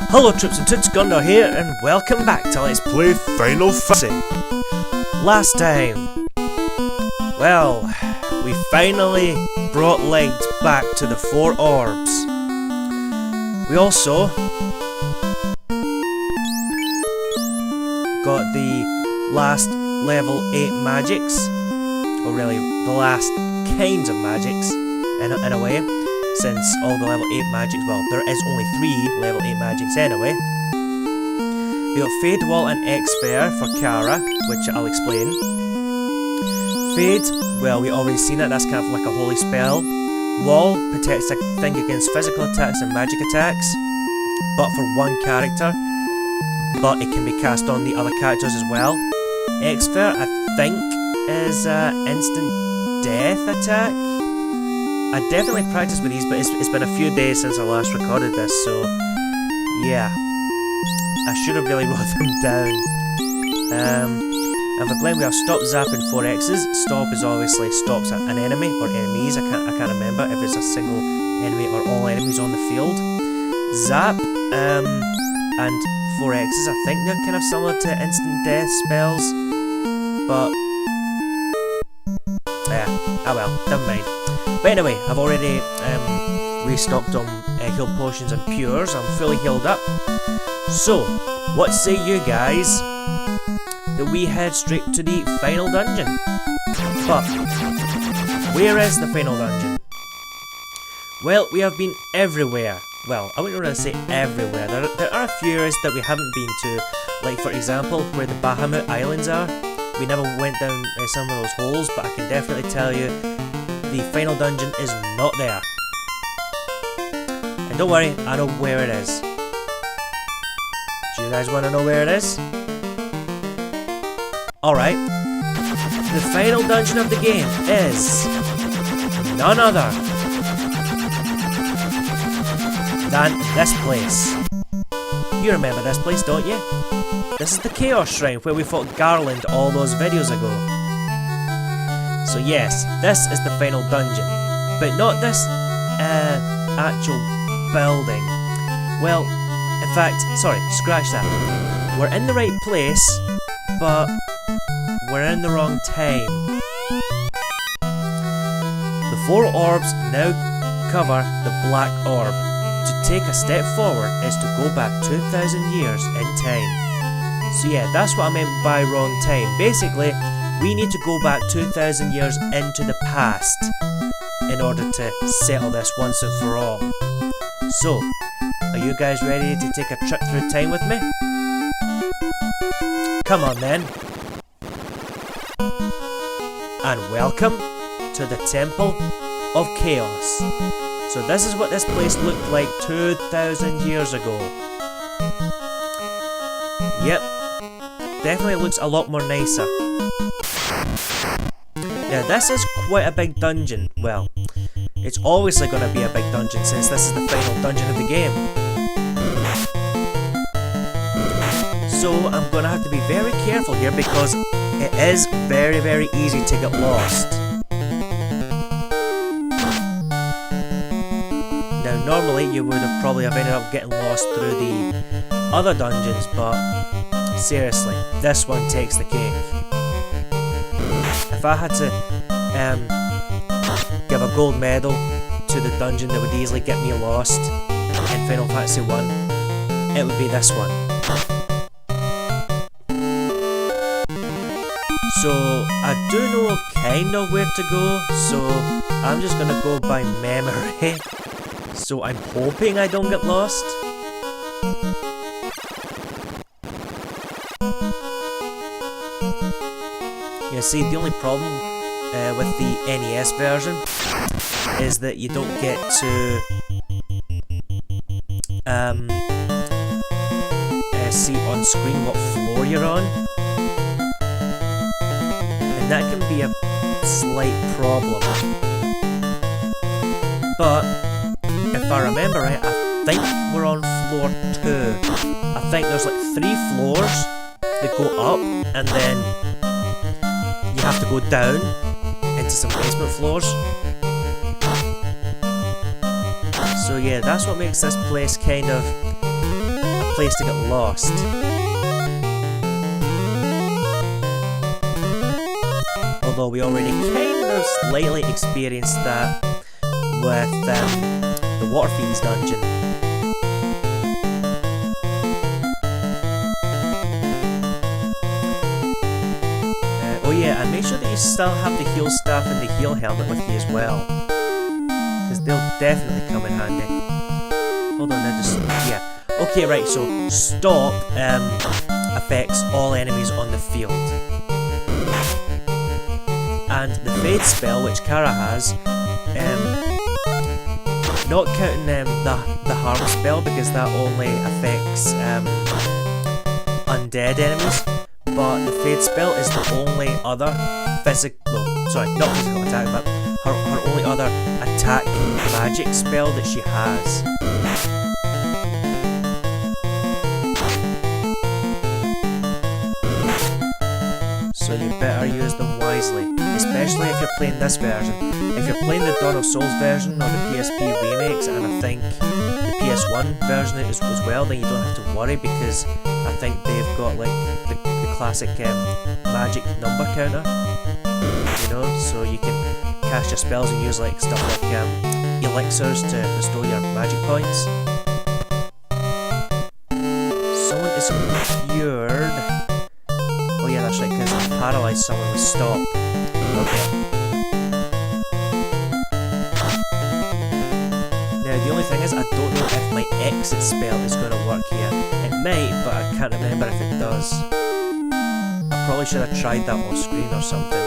Hello troops and toots, Gundar here, and welcome back to Let's Play Final Fantasy. Last time, well, we finally brought Light back to the 4 orbs. We also got the last level 8 magics, or really the last kinds of magics, in a way. Since all the level 8 magics, well, there is only 3 level 8 magics anyway. We got Fade Wall and X-Fair for Kara, which I'll explain. Fade, well, we already seen it, that's kind of like a holy spell. Wall protects a thing against physical attacks and magic attacks, but for one character, but it can be cast on the other characters as well. X-Fair, I think, is instant death attack. I definitely practiced with these, but it's been a few days since I last recorded this, so yeah. I should have really wrote them down. And for Glen we have Stop, Zap and 4X's. Stop is obviously stops an enemy or enemies, I can't remember if it's a single enemy or all enemies on the field. Zap and 4X's, I think they're kind of similar to instant death spells, but yeah, oh well, never mind. But anyway, I've already restocked on heal potions and pures. I'm fully healed up. So, what say you guys that we head straight to the final dungeon? But, where is the final dungeon? Well, we have been everywhere. Well, I wouldn't really say everywhere. There are a few areas that we haven't been to. Like, for example, where the Bahamut Islands are. We never went down some of those holes, but I can definitely tell you the final dungeon is not there. And don't worry, I know where it is. Do you guys want to know where it is? Alright. The final dungeon of the game is none other than this place. You remember this place, don't you? This is the Chaos Shrine where we fought Garland all those videos ago. So yes, this is the final dungeon, but not this actual building. Well, in fact, sorry, scratch that. We're in the right place, but we're in the wrong time. The 4 orbs now cover the Black Orb. To take a step forward is to go back 2,000 years in time. So yeah, that's what I meant by wrong time. Basically, we need to go back 2,000 years into the past in order to settle this once and for all. So, are you guys ready to take a trip through time with me? Come on then. And welcome to the Temple of Chaos. So this is what this place looked like 2,000 years ago. Yep, definitely looks a lot more nicer. Now this is quite a big dungeon. Well, it's obviously going to be a big dungeon since this is the final dungeon of the game. So I'm going to have to be very careful here because it is very, very easy to get lost. Now normally you would have probably ended up getting lost through the other dungeons, but seriously, this one takes the cake. If I had to give a gold medal to the dungeon that would easily get me lost in Final Fantasy 1, it would be this one. So I do know kind of where to go, so I'm just gonna go by memory. So I'm hoping I don't get lost. You see, the only problem with the NES version is that you don't get to see on screen what floor you're on, and that can be a slight problem. But if I remember right, I think we're on floor 2. I think there's like 3 floors that go up, and then you have to go down into some basement floors. So yeah, that's what makes this place kind of a place to get lost. Although we already kind of slightly experienced that with the Water Fiends dungeon. Oh yeah, and make sure that you still have the heal staff and the heal helmet with you as well, because they'll definitely come in handy. Hold on, now just yeah. Okay, right. So stop affects all enemies on the field, and the fade spell, which Kara has, not counting the harm spell because that only affects undead enemies. But the fade spell is the only other not physical attack, but her only other attack magic spell that she has. So you better use them wisely, especially if you're playing this version. If you're playing the Dawn of Souls version or the PSP remakes, and I think the PS1 version as well, then you don't have to worry, because I think they've got like the classic magic number counter, you know, so you can cast your spells and use like stuff like elixirs to restore your magic points. Someone is cured. Oh yeah, that's right, because I paralysed someone with stop. Okay. Now the only thing is, I don't know if my exit spell is going to work here. It might, but I can't remember if it does. I probably should have tried that off screen or something.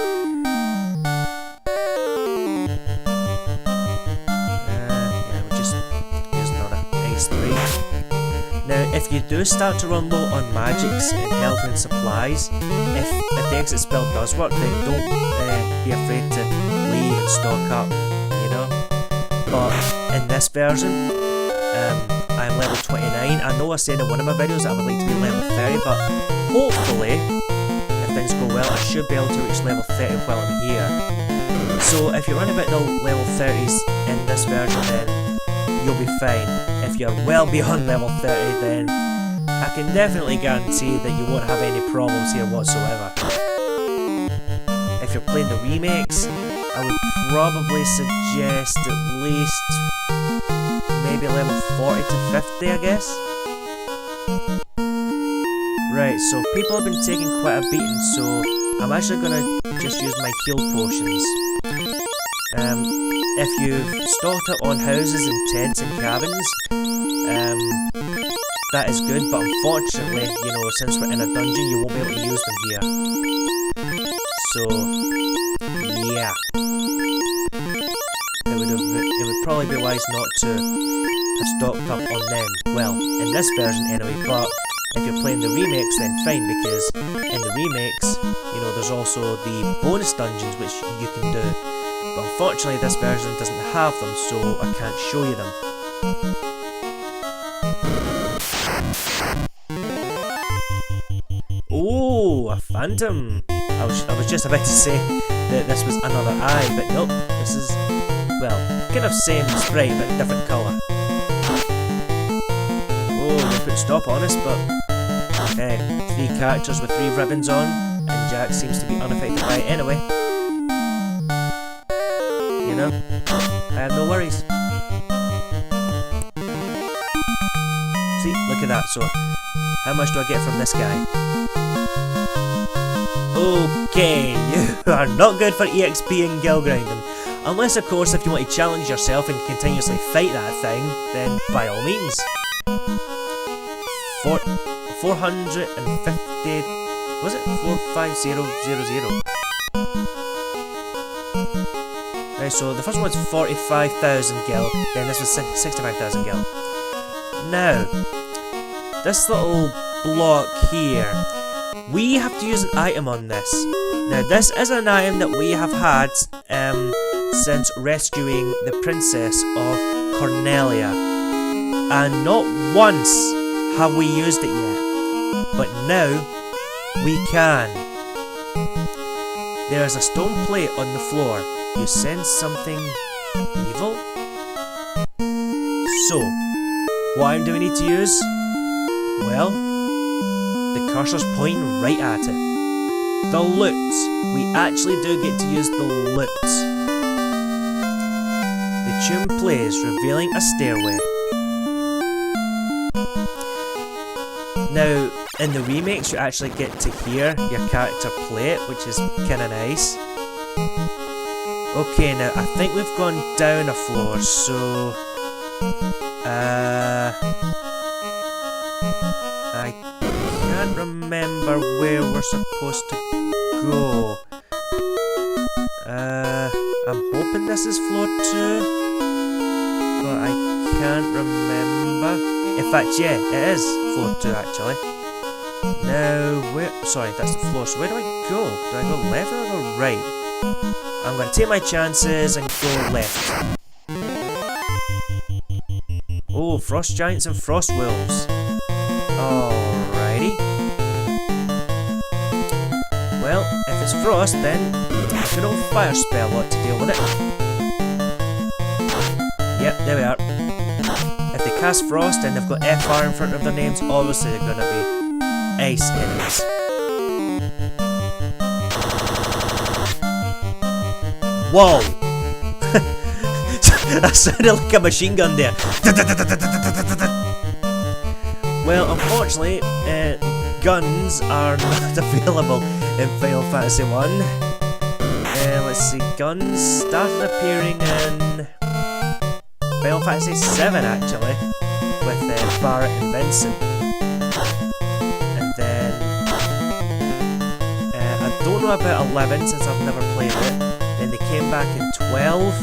Yeah, we'll just use another Ace 3. Now, if you do start to run low on magics and health and supplies, if the exit spell does work, then don't be afraid to leave and stock up, you know. But in this version, I'm level 29. I know I said in one of my videos that I would like to be level 30, but hopefully, if things go well, I should be able to reach level 30 while I'm here. So if you're running about the level 30s in this version, then you'll be fine. If you're well beyond level 30, then I can definitely guarantee that you won't have any problems here whatsoever. If you're playing the remakes, I would probably suggest at least maybe level 40 to 50, I guess. Right, so people have been taking quite a beating, so I'm actually going to just use my heal potions. If you've stocked up on houses and tents and cabins, that is good, but unfortunately, you know, since we're in a dungeon, you won't be able to use them here. So, yeah. It would probably be wise not to have stocked up on them. Well, in this version anyway, but if you're playing the remakes, then fine, because in the remakes, you know, there's also the bonus dungeons which you can do. But unfortunately, this version doesn't have them, so I can't show you them. Oh, a phantom! I was just about to say that this was another eye, but nope, this is, well, kind of same sprite, but different colour. Oh, they put stop on us, but okay, 3 characters with 3 ribbons on, and Jack seems to be unaffected by it anyway. You know, I have no worries. See, look at that. So, how much do I get from this guy? Okay, you are not good for EXP and guild grinding. Unless, of course, if you want to challenge yourself and continuously fight that thing, then by all means. 450... was it? 45000? Right, so the first one was 45,000 gil, then this was 65,000 gil. Now, this little block here, we have to use an item on this. Now, this is an item that we have had since rescuing the Princess of Cornelia, and not once have we used it yet, but now we can. There is a stone plate on the floor. You sense something evil? So, what item do we need to use? Well, the cursor's pointing right at it. The loot. We actually do get to use the loot. The tune plays, revealing a stairway. Now, in the remakes, you actually get to hear your character play it, which is kinda nice. Okay, now I think we've gone down a floor, so I can't remember where we're supposed to go. I'm hoping this is floor 2, but I can't remember. In fact, yeah, it is floor 2 actually. Now, sorry, that's the floor, so where do I go? Do I go left or do I go right? I'm going to take my chances and go left. Oh, frost giants and frost wolves. Alrighty. Well, if it's frost, then a good old fire spell ought to deal with it. Yep, there we are. If they cast frost and they've got FR in front of their names, obviously they're going to be ice enemies. Whoa! That sounded like a machine gun there. Well, unfortunately, guns are not available in Final Fantasy 1. Let's see, guns started appearing in Final Fantasy 7 actually, with Barrett and Vincent. And then, I don't know about 11 since I've never played it. Then they came back in 12,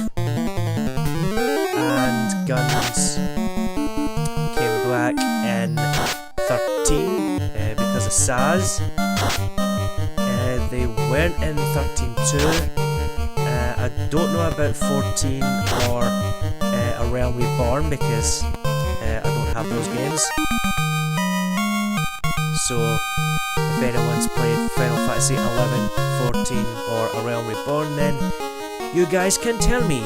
and guns came back in 13 because of Saz. They weren't in 13 too. I don't know about 14 or A Realm Reborn because I don't have those games. So if anyone's played Final Fantasy 11, 14 or A Realm Reborn, then you guys can tell me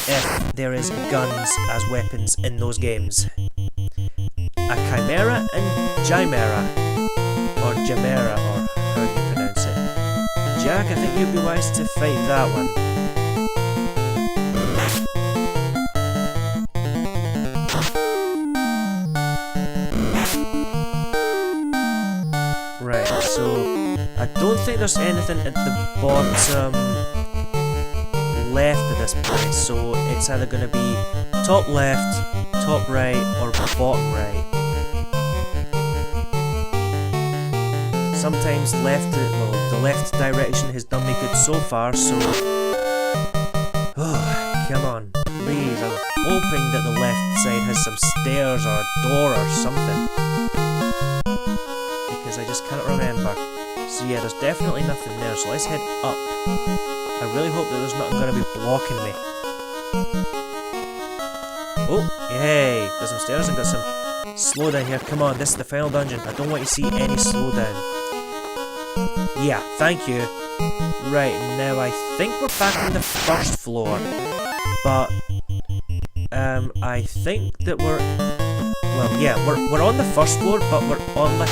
if there is guns as weapons in those games. A Chimera and Chimera, or Chimera, or how you pronounce it. Jack, I think you'd be wise to fight that one. Right, so I don't think there's anything at the bottom left of this place, so it's either going to be top left, top right, or bottom right. Sometimes the left direction has done me good so far, so come on, please, I'm hoping that the left side has some stairs or a door or something, because I just can't remember. So yeah, there's definitely nothing there, so let's head up. I really hope that there's nothing going to be blocking me. Oh, yay, there's some stairs and got some slowdown here. Come on, this is the final dungeon. I don't want to see any slowdown. Yeah, thank you. Right, now I think we're back on the first floor. But, I think that we're... Well, yeah, we're on the first floor, but we're on like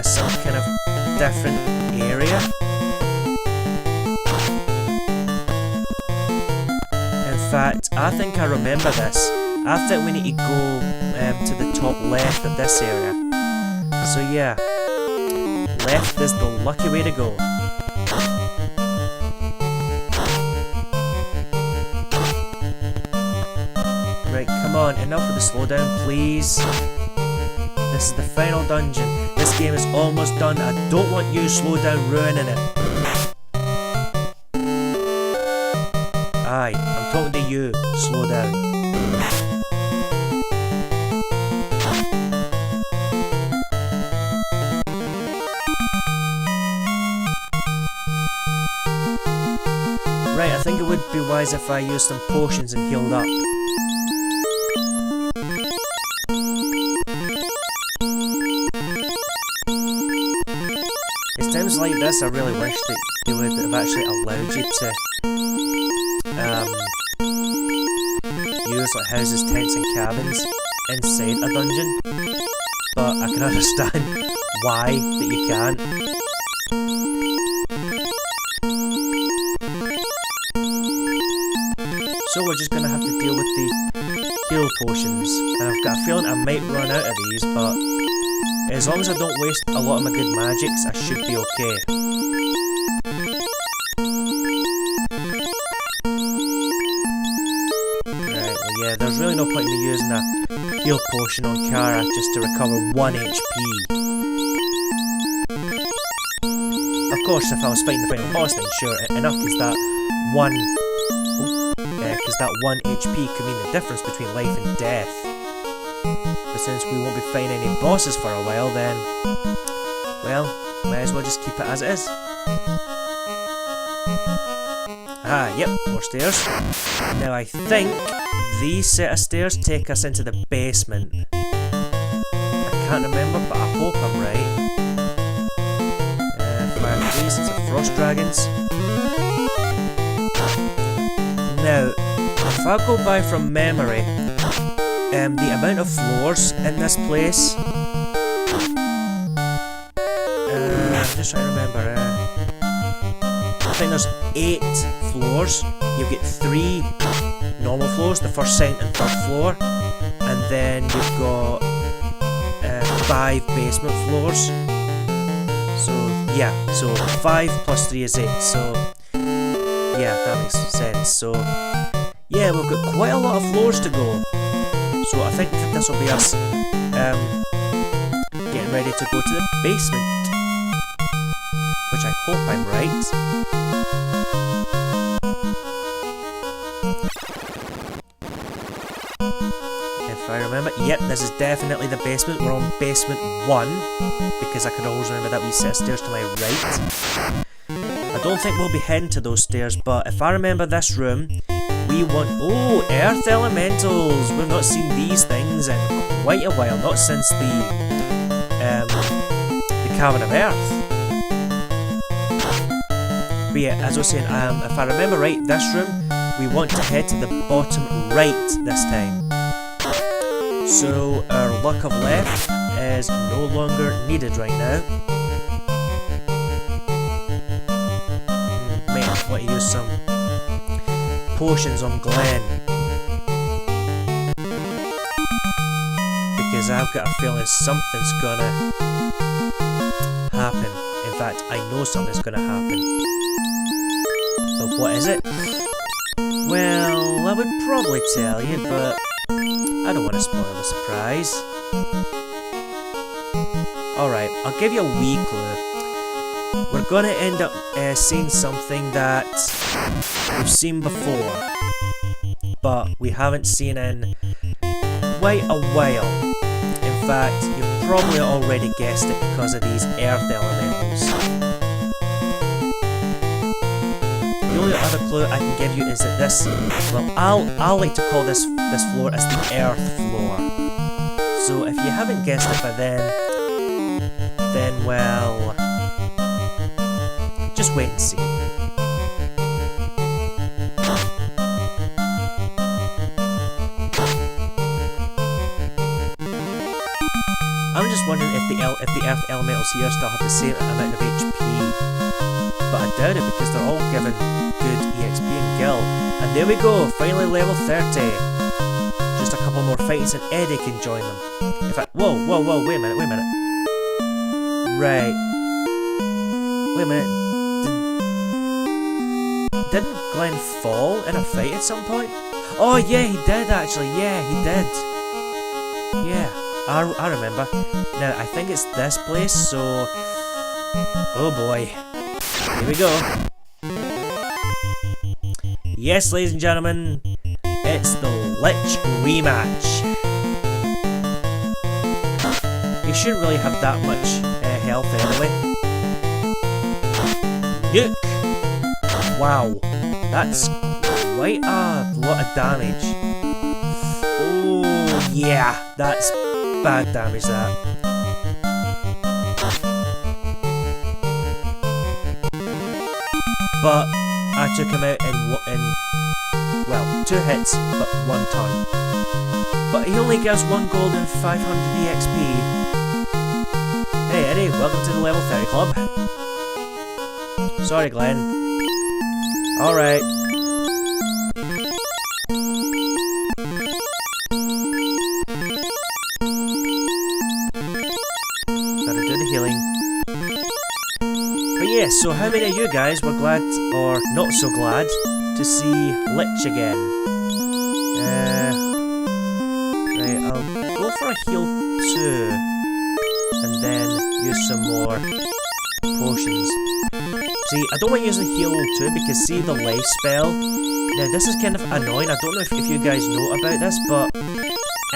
some kind of different area. In fact, I think I remember this. I think we need to go to the top left of this area. So yeah, left is the lucky way to go. Right, come on, enough of the slowdown, please. This is the final dungeon. This game is almost done. I don't want you slowdown ruining it. Aye, I'm talking to you, slow down. Right, I think it would be wise if I used some potions and healed up. It's times like this I really wish that they would have actually allowed you to use like houses, tents and cabins, inside a dungeon, but I can understand why that you can't. So we're just gonna have to deal with the heal potions, and I've got a feeling I might run out of these, but as long as I don't waste a lot of my good magics, I should be okay. Right, well yeah, there's really no point in me using a heal potion on Kara just to recover 1 HP. Of course, if I was fighting the final boss, then sure, enough, because that 1 HP could mean the difference between life and death. But since we won't be fighting any bosses for a while, then, well, might as well just keep it as it is. Ah, yep, more stairs. Now I think these set of stairs take us into the basement. I can't remember, but I hope I'm right. Fire trees, it's a frost dragons. Now, if I go by from memory, the amount of floors in this place, I'm just trying to remember, I think there's 8 floors. You get 3 normal floors, the first, second and third floor, and then you've got 5 basement floors. So yeah, so 5 plus 3 is 8, so yeah, that makes sense. So yeah, we've got quite a lot of floors to go. So I think this will be us getting ready to go to the basement, which I hope I'm right. If I remember, yep, this is definitely the basement. We're on basement 1, because I can always remember that wee set of stairs to my right. I don't think we'll be heading to those stairs, but if I remember this room, we want... Oh, earth elementals! We've not seen these things in quite a while, not since the Cavern of Earth. But yeah, as I was saying, if I remember right, this room, we want to head to the bottom right this time. So our luck of left is no longer needed right now. Man, I want to use some potions on Glenn, because I've got a feeling something's gonna happen. In fact, I know something's gonna happen. But what is it? Well, I would probably tell you, but I don't want to spoil the surprise. Alright, I'll give you a wee clue. We're gonna end up seeing something that we've seen before, but we haven't seen in quite a while. In fact, you've probably already guessed it because of these earth elementals. The only other clue I can give you is that this, well, I'll like to call this floor as the earth floor. So if you haven't guessed it by then well, just wait and see. I'm just wondering if the earth elementals here still have the same amount of HP, but I doubt it because they're all given good EXP and gil. And there we go, finally level 30. Just a couple more fights and Eddie can join them. In fact, whoa, wait a minute. Right. Wait a minute. Didn't Glenn fall in a fight at some point? Oh yeah, he did actually. Yeah, he did. Yeah, I remember. Now, I think it's this place, so... Oh boy. Here we go. Yes, ladies and gentlemen, it's the Lich rematch. He shouldn't really have that much health anyway. Nuke! Wow, that's quite a lot of damage. Oh yeah, that's bad damage, that. But I took him out in well, 2 hits, but 1 turn. but he only gives 1 gold and 500 EXP. Hey Eddie, welcome to the level 30 club. Sorry Glenn. Alright. Gotta do the healing. But yeah, so how many of you guys were glad, or not so glad, to see Lich again? Right, I'll go for a heal 2, and then use some more potions. See, I don't want to use the heal 2 because see the life spell. Now this is kind of annoying, I don't know if you guys know about this, but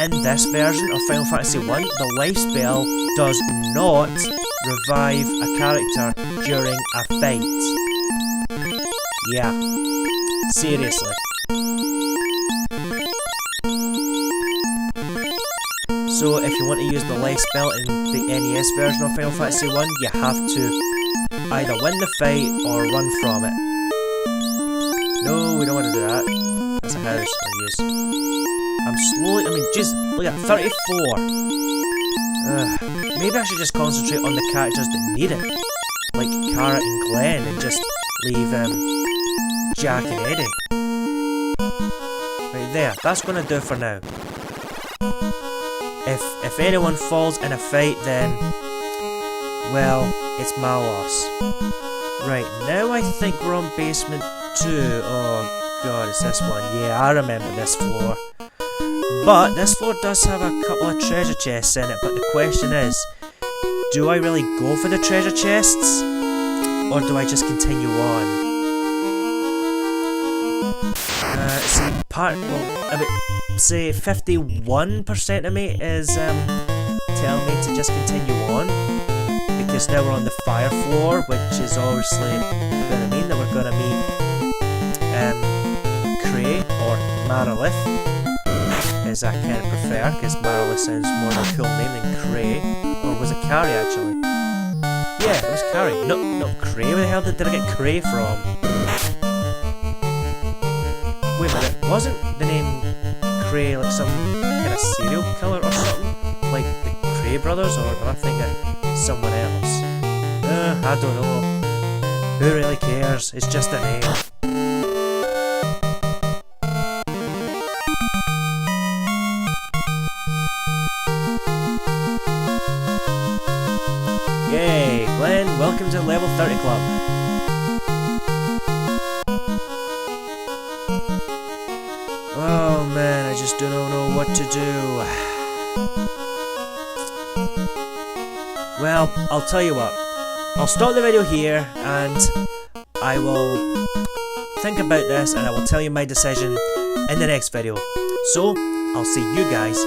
in this version of Final Fantasy 1, the life spell does not revive a character during a fight. Yeah, seriously. So if you want to use the life spell in the NES version of Final Fantasy 1, you have to either win the fight or run from it. No, we don't want to do that. That's a house I'll use. I'm slowly, just look at 34. Maybe I should just concentrate on the characters that need it. Like Cara and Glenn, and just leave Jack and Eddie. Right there, that's gonna do for now. If anyone falls in a fight, then, well, it's my loss. Right, now I think we're on basement 2. Oh god, it's this one. Yeah, I remember this floor. But this floor does have a couple of treasure chests in it, but the question is, do I really go for the treasure chests? Or do I just continue on? See, say 51% of me is telling me to just continue on. Because now we're on the fire floor, which is obviously going to mean that we're going to meet Cray or Marilith, as I kind of prefer, because Marilith sounds more of a cool name than Cray. Or was it Carrie actually? Yeah, it was Carrie. No, not Cray. Where the hell did I get Cray from? Wait a minute, wasn't the name Cray like some kind of serial killer or something? Like the Cray brothers, or am I thinking someone else? I don't know. Who really cares? It's just a name. Yay, Glenn, welcome to Level 30 Club. Oh man, I just don't know what to do. Well, I'll tell you what. I'll stop the video here and I will think about this and I will tell you my decision in the next video. So, I'll see you guys